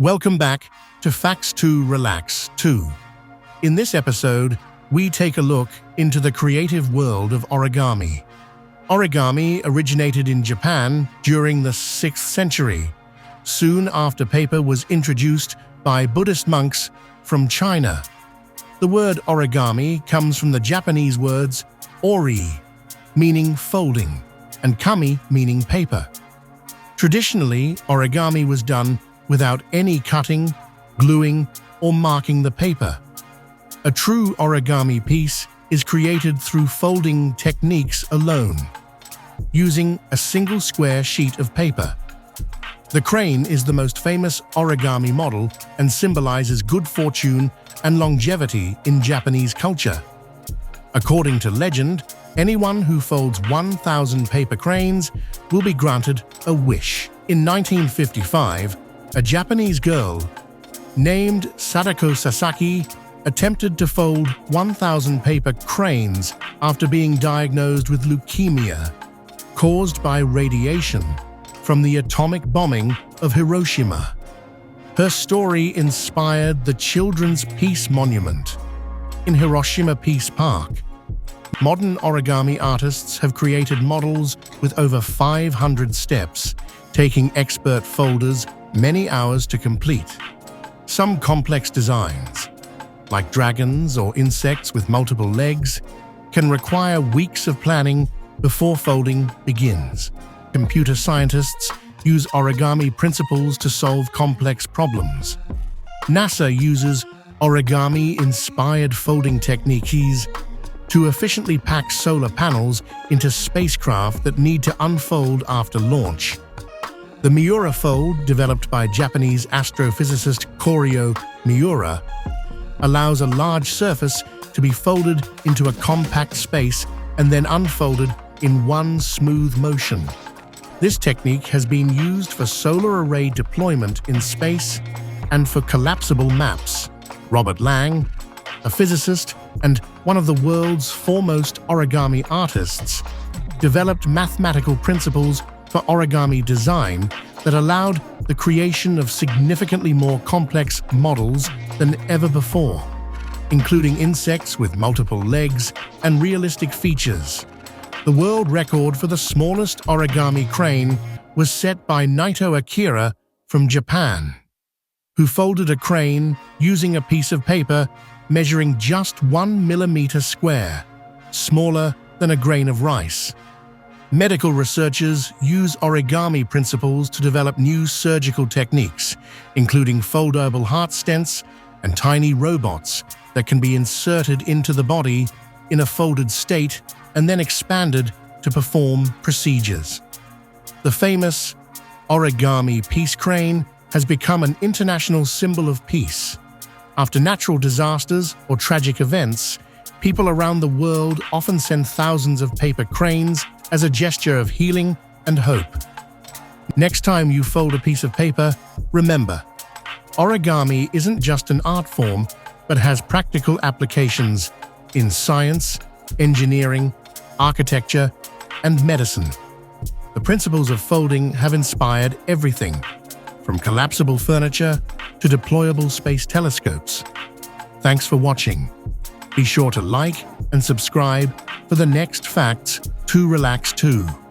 Welcome back to Facts to Relax 2. In this episode, we take a look into the creative world of origami. Origami originated in Japan during the 6th century, soon after paper was introduced by Buddhist monks from China. The word origami comes from the Japanese words ori, meaning folding, and kami, meaning paper. Traditionally, origami was done without any cutting, gluing, or marking the paper. A true origami piece is created through folding techniques alone, using a single square sheet of paper. The crane is the most famous origami model and symbolizes good fortune and longevity in Japanese culture. According to legend, anyone who folds 1,000 paper cranes will be granted a wish. In 1955, a Japanese girl named Sadako Sasaki attempted to fold 1,000 paper cranes after being diagnosed with leukemia caused by radiation from the atomic bombing of Hiroshima. Her story inspired the Children's Peace Monument in Hiroshima Peace Park. Modern origami artists have created models with over 500 steps, taking expert folders many hours to complete. Some complex designs, like dragons or insects with multiple legs, can require weeks of planning before folding begins. Computer scientists use origami principles to solve complex problems. NASA uses origami-inspired folding techniques to efficiently pack solar panels into spacecraft that need to unfold after launch. The Miura fold, developed by Japanese astrophysicist Koryo Miura, allows a large surface to be folded into a compact space and then unfolded in one smooth motion. This technique has been used for solar array deployment in space and for collapsible maps. Robert Lang, a physicist and one of the world's foremost origami artists, developed mathematical principles for origami design that allowed the creation of significantly more complex models than ever before, including insects with multiple legs and realistic features. The world record for the smallest origami crane was set by Naito Akira from Japan, who folded a crane using a piece of paper measuring just 1 millimeter square, smaller than a grain of rice. Medical researchers use origami principles to develop new surgical techniques, including foldable heart stents and tiny robots that can be inserted into the body in a folded state and then expanded to perform procedures. The famous origami peace crane has become an international symbol of peace. After natural disasters or tragic events, people around the world often send thousands of paper cranes as a gesture of healing and hope. Next time you fold a piece of paper, remember, origami isn't just an art form, but has practical applications in science, engineering, architecture, and medicine. The principles of folding have inspired everything, from collapsible furniture to deployable space telescopes. Thanks for watching. Be sure to like and subscribe for the next Facts to Relax 2.